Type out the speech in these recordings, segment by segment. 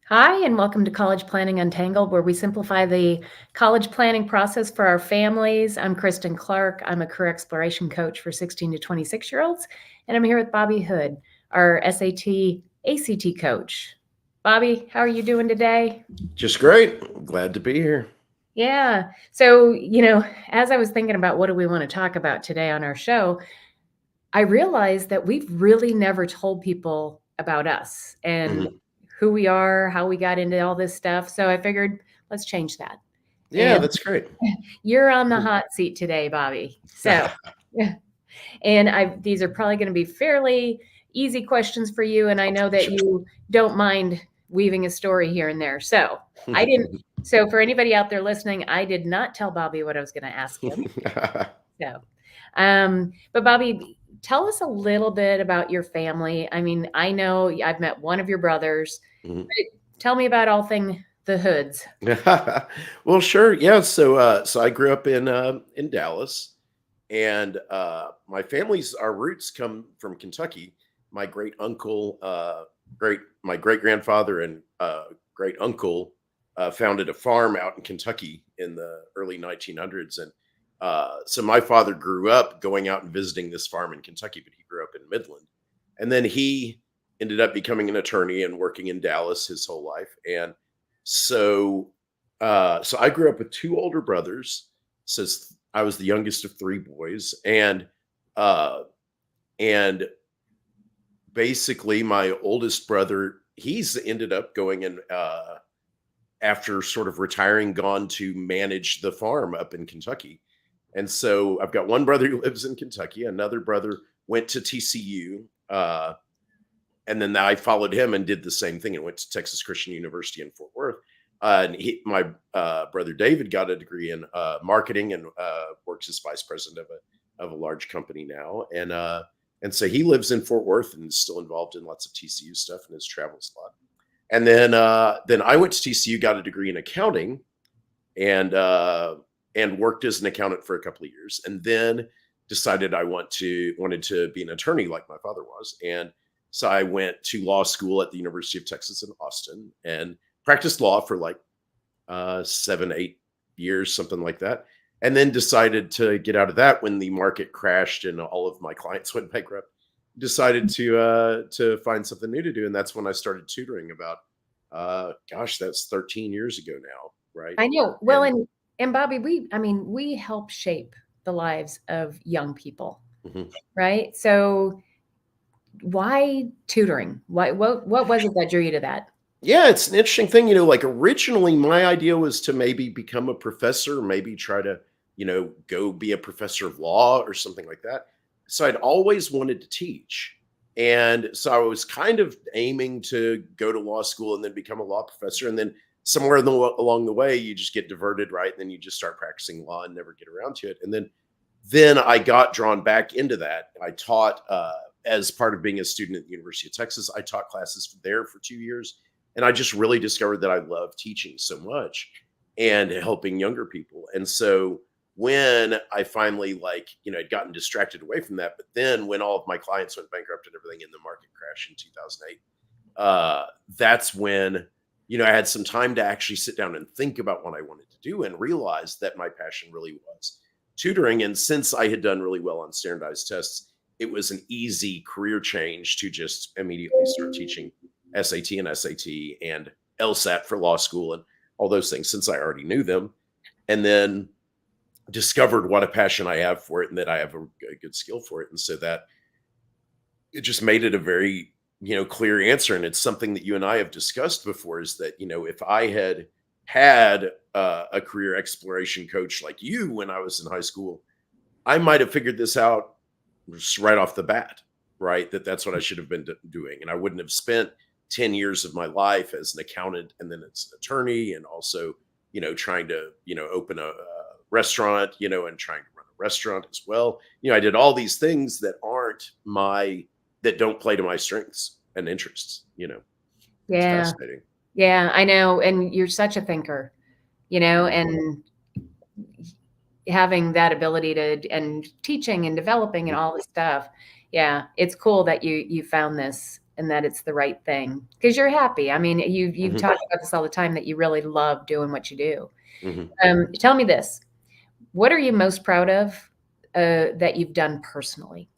Hi, and welcome to College Planning Untangled, where we simplify the college planning process for our families. I'm Kristin Clark. I'm a career exploration coach for 16 to 26-year-olds, and I'm here with Bobby Hood, our SAT ACT coach. Bobby, how are you doing today? Just great. Glad to be here. Yeah. So, as I was thinking about what do we want to talk about today on our show, I realized that we've really never told people about us and Mhm. who we are, how we got into all this stuff. So I figured let's change that. Yeah, And that's great. you're on the hot seat today, Bobby. So, yeah. And these are probably going to be fairly easy questions for you. And I know that Sure. you don't mind weaving a story here and there. So I didn't. So for anybody out there listening, I did not tell Bobby what I was going to ask him. So, but Bobby, tell us a little bit about your family. I mean, I know I've met one of your brothers, Mhm. but tell me about all thing the Hoods. Well, sure. Yeah. So I grew up in Dallas, and my family's our roots come from Kentucky. My great uncle, my great grandfather, and great uncle founded a farm out in Kentucky in the early 1900s, and so my father grew up going out and visiting this farm in Kentucky, but he grew up in Midland, and then he ended up becoming an attorney and working in Dallas his whole life, and so so I grew up with two older brothers. Says I was the youngest of three boys, uh, and basically my oldest brother, he's ended up going and after sort of retiring, gone to manage the farm up in Kentucky. And so I've got one brother who lives in Kentucky, another brother went to TCU, and then I followed him and did the same thing and went to Texas Christian University in Fort Worth. My brother David got a degree in marketing and works as vice president of a large company now, and so he lives in Fort Worth and is still involved in lots of TCU stuff and has travels a lot. And then I went to TCU, got a degree in accounting, and worked as an accountant for a couple of years, and then decided wanted to be an attorney like my father was, and so I went to law school at the University of Texas in Austin and practiced law for like 7, 8 years, something like that, and then decided to get out of that when the market crashed and all of my clients went bankrupt. Decided to find something new to do, and that's when I started tutoring about gosh, that's 13 years ago now, right? I know. Well, And and Bobby, we help shape the lives of young people, mhm. right? So why tutoring? What was it that drew you to that? Yeah, it's an interesting thing. Like originally, my idea was to maybe become a professor, maybe try to, go be a professor of law or something like that. So I'd always wanted to teach. And so I was kind of aiming to go to law school and then become a law professor. And then somewhere along the way, you just get diverted, right? And then you just start practicing law and never get around to it. And then I got drawn back into that. I taught as part of being a student at the University of Texas. I taught classes there for 2 years, and I just really discovered that I love teaching so much and helping younger people. And so when I finally had gotten distracted away from that, but then when all of my clients went bankrupt and everything in the market crash in 2008, that's when I had some time to actually sit down and think about what I wanted to do and realize that my passion really was tutoring. And since I had done really well on standardized tests, it was an easy career change to just immediately start teaching SAT and SAT and LSAT for law school and all those things since I already knew them. And then discovered what a passion I have for it and that I have a good skill for it. And so that it just made it a very, clear answer. And it's something that you and I have discussed before is that, if I had a career exploration coach like you when I was in high school, I might have figured this out just right off the bat, right? That's what I should have been doing. And I wouldn't have spent 10 years of my life as an accountant and then as an attorney and also, trying to, open a restaurant, and trying to run a restaurant as well. I did all these things that don't play to my strengths and interests, It's Yeah. fascinating. Yeah, I know. And you're such a thinker, Mhm. and having that ability to and teaching and developing and Mhm. all this stuff. Yeah, it's cool that you found this and that it's the right thing because you're happy. I mean, you've Mhm. talked about this all the time that you really love doing what you do. Mhm. Tell me this: what are you most proud of that you've done personally?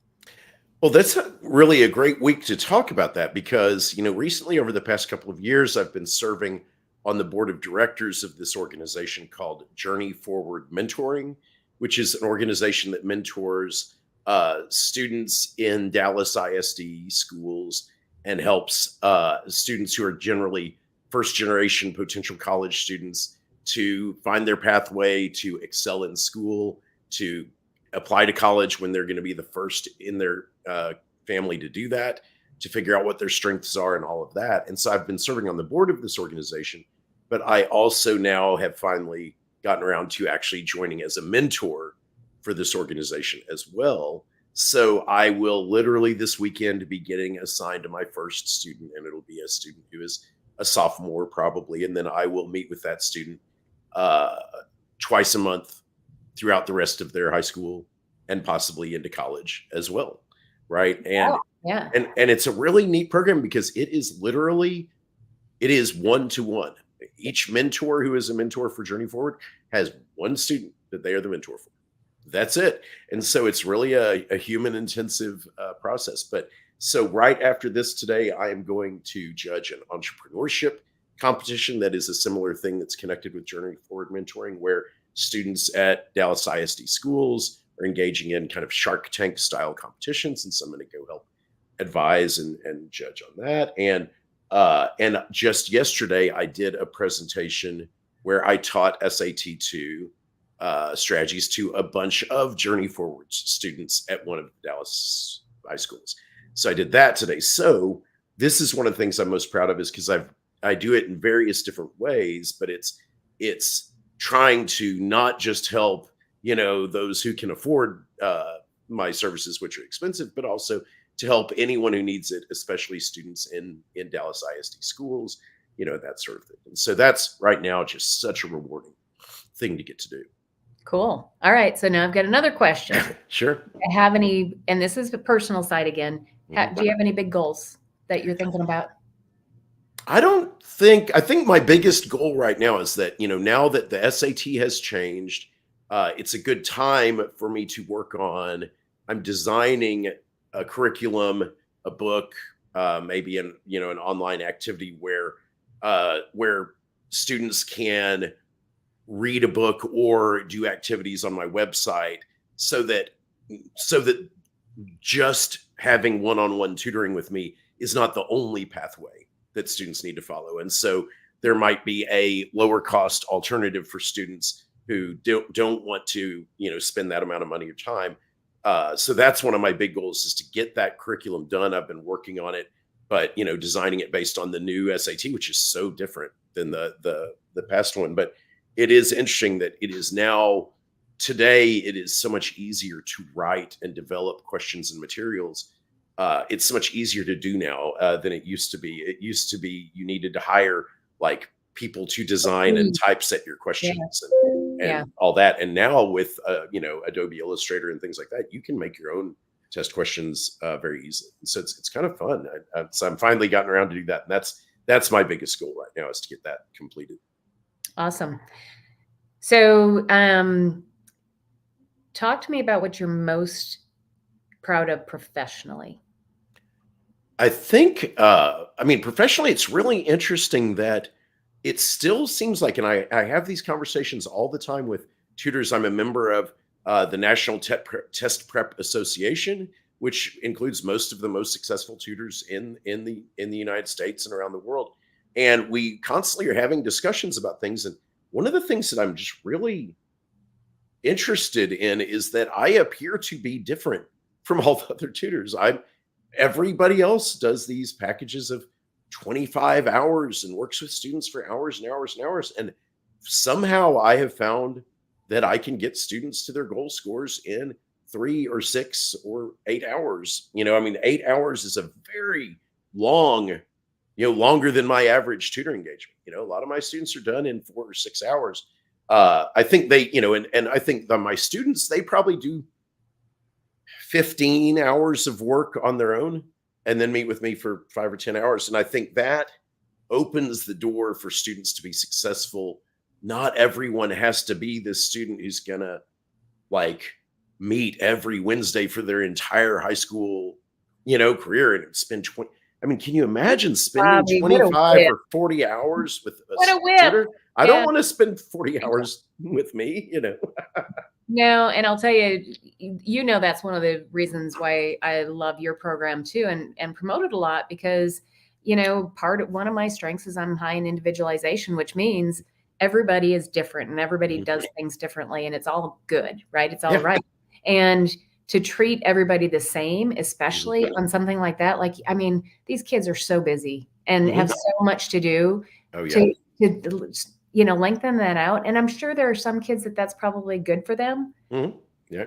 Well, that's really a great week to talk about that because, recently over the past couple of years, I've been serving on the board of directors of this organization called Journey Forward Mentoring, which is an organization that mentors students in Dallas ISD schools and helps students who are generally first generation potential college students to find their pathway to excel in school, to apply to college when they're going to be the first in their family to do that, to figure out what their strengths are and all of that. And so I've been serving on the board of this organization, but I also now have finally gotten around to actually joining as a mentor for this organization as well. So I will literally this weekend be getting assigned to my first student, and it'll be a student who is a sophomore probably. And then I will meet with that student uh, twice a month throughout the rest of their high school and possibly into college as well, right? Wow. And Yeah. and it's a really neat program because it is one to one. Each mentor who is a mentor for Journey Forward has one student that they are the mentor for. That's it. And so it's really a human intensive process. But so right after this today, I am going to judge an entrepreneurship competition that is a similar thing that's connected with Journey Forward mentoring, where students at Dallas ISD schools are engaging in kind of Shark Tank style competitions. And so I'm going to go help advise and judge on that. And just yesterday, I did a presentation where I taught SAT2 strategies to a bunch of Journey Forward students at one of the Dallas high schools. So I did that today. So this is one of the things I'm most proud of is because I do it in various different ways, but it's trying to not just help those who can afford my services, which are expensive, but also to help anyone who needs it, especially students in Dallas ISD schools, that sort of thing. And so that's right now just such a rewarding thing to get to do. Cool. All right. So now I've got another question. Sure. Have any, and this is the personal side again. Mhm. Do you have any big goals that you're thinking about? I think my biggest goal right now is that, now that the SAT has changed, it's a good time for me to work on, I'm designing a curriculum, a book, maybe an online activity where students can read a book or do activities on my website so that just having one-on-one tutoring with me is not the only pathway that students need to follow. And so there might be a lower cost alternative for students who don't want to, spend that amount of money or time. So that's one of my big goals is to get that curriculum done. I've been working on it, but designing it based on the new SAT, which is so different than the past one. But it is interesting that it is now today, it is so much easier to write and develop questions and materials. It's so much easier to do now than it used to be. It used to be you needed to hire like people to design and typeset your Yeah. questions Yeah. and all that. And now with Adobe Illustrator and things like that, you can make your own test questions very easily. So it's kind of fun. So I'm finally gotten around to do that, and that's my biggest goal right now is to get that completed. Awesome. So, talk to me about what you're most proud of professionally. I think, professionally, it's really interesting that it still seems like, and I have these conversations all the time with tutors. I'm a member of the National Test Prep Association, which includes most of the most successful tutors in the United States and around the world. And we constantly are having discussions about things. And one of the things that I'm just really interested in is that I appear to be different from all the other tutors. Everybody else does these packages of 25 hours and works with students for hours and hours and hours. And somehow I have found that I can get students to their goal scores in 3 or 6 or 8 hours. 8 hours is a very long, longer than my average tutor engagement. A lot of my students are done in 4 or 6 hours. I think they, and I think that my students, they probably do 15 hours of work on their own. and then meet with me for 5 or 10 hours. And I think that opens the door for students to be successful. Not everyone has to be this student who's gonna like meet every Wednesday for their entire high school, career and spend 20. I mean, can you imagine spending Bobby, what a 25 whip. or 40 hours with What a a whip. tutor? I Yeah. don't want to spend 40 hours with me. No, and I'll tell you, that's one of the reasons why I love your program too, and promote it a lot, because one of my strengths is I'm high in individualization, which means everybody is different and everybody does things differently, and it's all good, right? It's all Yeah. right. And to treat everybody the same, especially on something like that, these kids are so busy and have so much to do. Oh yeah. To lengthen that out. And I'm sure there are some kids that's probably good for them. Yeah.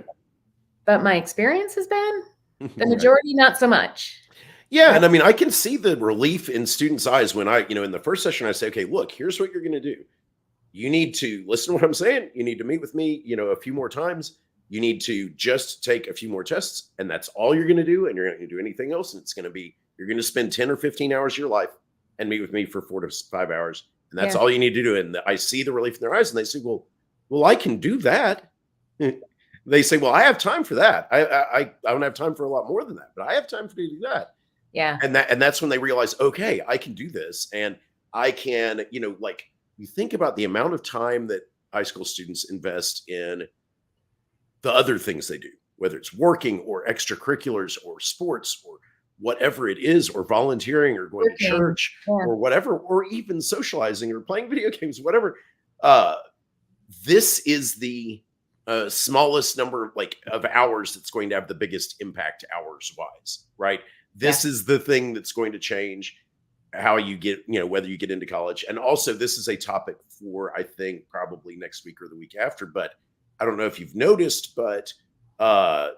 But my experience has been the majority, not so much. Yeah. And I mean, I can see the relief in students' eyes when in the first session, I say, okay, look, here's what you're going to do. You need to listen to what I'm saying. You need to meet with me, a few more times. You need to just take a few more tests, and that's all you're going to do. And you're not going to do anything else. And you're going to spend 10 or 15 hours of your life and meet with me for 4 to 5 hours. And that's all you need to do. And I see the relief in their eyes, and they say, well, I can do that. They say, well, I have time for that. I don't have time for a lot more than that, but I have time to do that. Yeah. And that's when they realize, okay, I can do this. And I can, you think about the amount of time that high school students invest in the other things they do, whether it's working or extracurriculars or sports or whatever it is, or volunteering or going to church or whatever, or even socializing or playing video games, whatever. This is the smallest number of hours that's going to have the biggest impact hours wise, right? This is the thing that's going to change how you get, whether you get into college. And also this is a topic for, I think, probably next week or the week after, but I don't know if you've noticed, but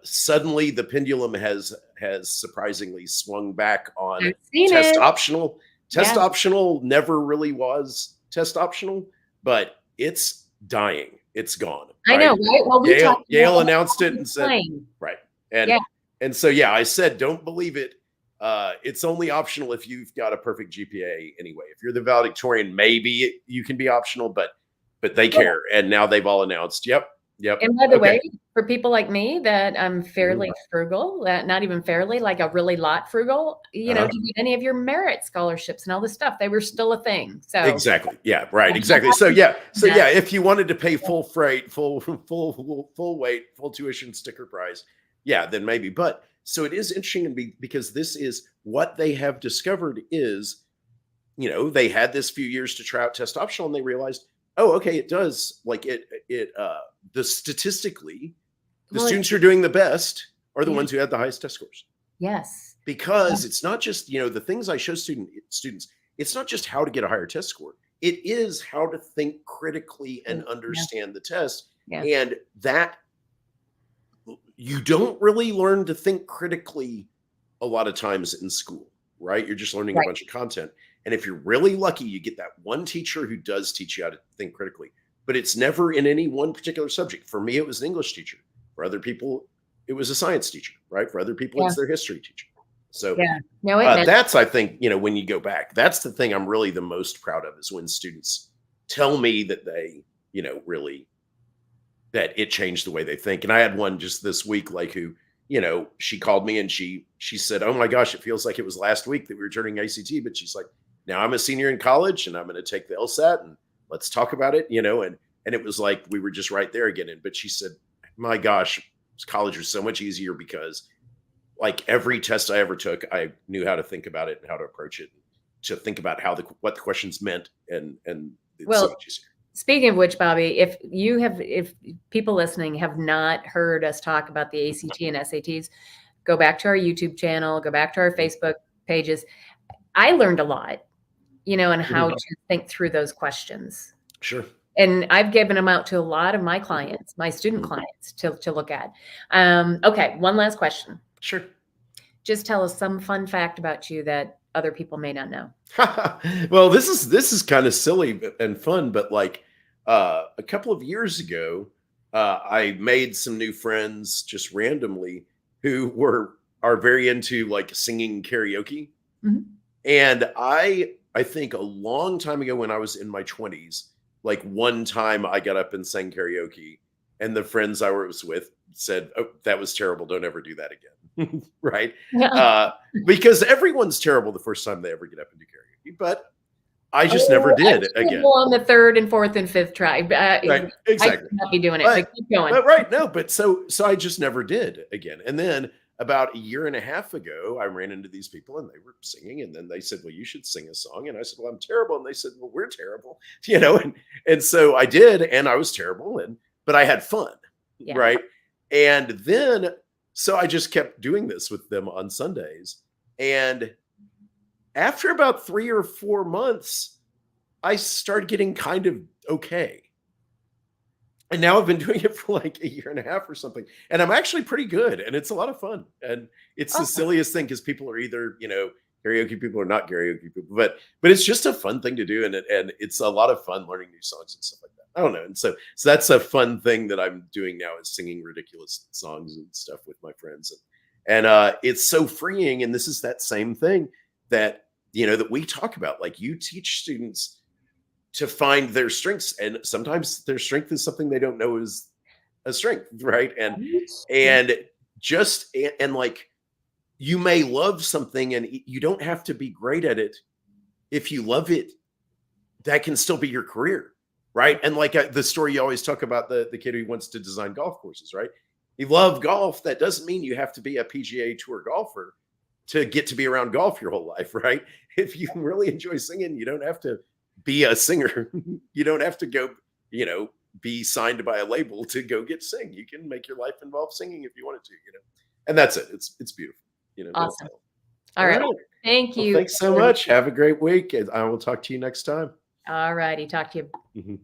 suddenly the pendulum has surprisingly swung back on test optional. Test optional never really was test optional, but it's dying. It's gone. Right? I know, right? Well, Yale announced it and said, right. And so, I said, don't believe it. It's only optional if you've got a perfect GPA anyway. If you're the valedictorian, maybe you can be optional, but they care. And now they've all announced, yep. And by the way, for people like me that I'm fairly frugal, not even fairly, like a really lot frugal, to get any of your merit scholarships and all this stuff, they were still a thing. So exactly. Yeah, right. Exactly. So if you wanted to pay full freight, full weight, full tuition sticker price, then maybe. But so it is interesting because this is what they have discovered is, they had this few years to try out test optional, and they realized, oh, okay, it does. Statistically, the students who are doing the best are the ones who had the highest test scores. Yes. Because it's not just, the things I show students, it's not just how to get a higher test score. It is how to think critically and understand the test. Yeah. And that you don't really learn to think critically a lot of times in school, right? You're just learning a bunch of content. And if you're really lucky, you get that one teacher who does teach you how to think critically, but it's never in any one particular subject. For me, it was an English teacher. For other people, it was a science teacher, right? For other people, it's their history teacher. So that's, I think, when you go back, that's the thing I'm really the most proud of, is when students tell me that they, really, that it changed the way they think. And I had one just this week, who, she called me and she said, oh my gosh, it feels like it was last week that we were turning ACT, but she's like, now I'm a senior in college and I'm going to take the LSAT and let's talk about it, and it was like, we were just right there again. But she said, my gosh, college was so much easier because every test I ever took, I knew how to think about it and how to approach it, to think about what the questions meant. And it's so much easier. Speaking of which, Bobby, if people listening have not heard us talk about the ACT and SATs, go back to our YouTube channel, go back to our Facebook pages. I learned a lot, on how to think through those questions. Sure. And I've given them out to a lot of my clients, my student clients, to look at. Okay, one last question. Sure. Just tell us some fun fact about you that other people may not know. Well, this is kind of silly and fun, but a couple of years ago, I made some new friends just randomly who were are very into like singing karaoke. Mhm. And I think a long time ago when I was in my 20s, like one time I got up and sang karaoke, and the friends I was with said, "Oh, that was terrible. Don't ever do that again." Right? Yeah. Uh, because everyone's terrible the first time they ever get up and do karaoke, but I just never Oh, I'm did again. terrible on the 3rd and 4th and 5th try. Right? I Exactly. should not be doing it, but But keep going. right, no, but so I just never did again. And then about a year and a half ago, I ran into these people and they were singing, and then they said, "Well, you should sing a song." And I said, "Well, I'm terrible." And they said, "Well, we're terrible," and so I did, and I was terrible, but I had fun, Yeah. right? And then so I just kept doing this with them on Sundays, and after about 3 or 4 months, I started getting kind of okay. And now I've been doing it for like a year and a half or something. And I'm actually pretty good. And it's a lot of fun. And it's the Awesome. silliest thing because people are either, karaoke people or not karaoke people. But it's just a fun thing to do. And it's a lot of fun learning new songs and stuff like that. I don't know. And so that's a fun thing that I'm doing now, is singing ridiculous songs and stuff with my friends. And it's so freeing. And this is that same thing that, that we talk about. Like, you teach students to find their strengths, and sometimes their strength is something they don't know is a strength, right? and Right? Yeah. and just and like, you may love something and you don't have to be great at it. If you love it, that can still be your career, right? And like, the story you always talk about, the kid who wants to design golf courses, right? You love golf. That doesn't mean you have to be a PGA Tour golfer to get to be around golf your whole life, right? If you really enjoy singing, you don't have to be a singer. You don't have to go, be signed by a label to go get sing. You can make your life involve singing if you wanted to. And that's it. It's beautiful. That's Awesome. all. All All right. right. Thank Well, you. thanks so much. Have a great week, and I will talk to you next time. All righty. Talk to you.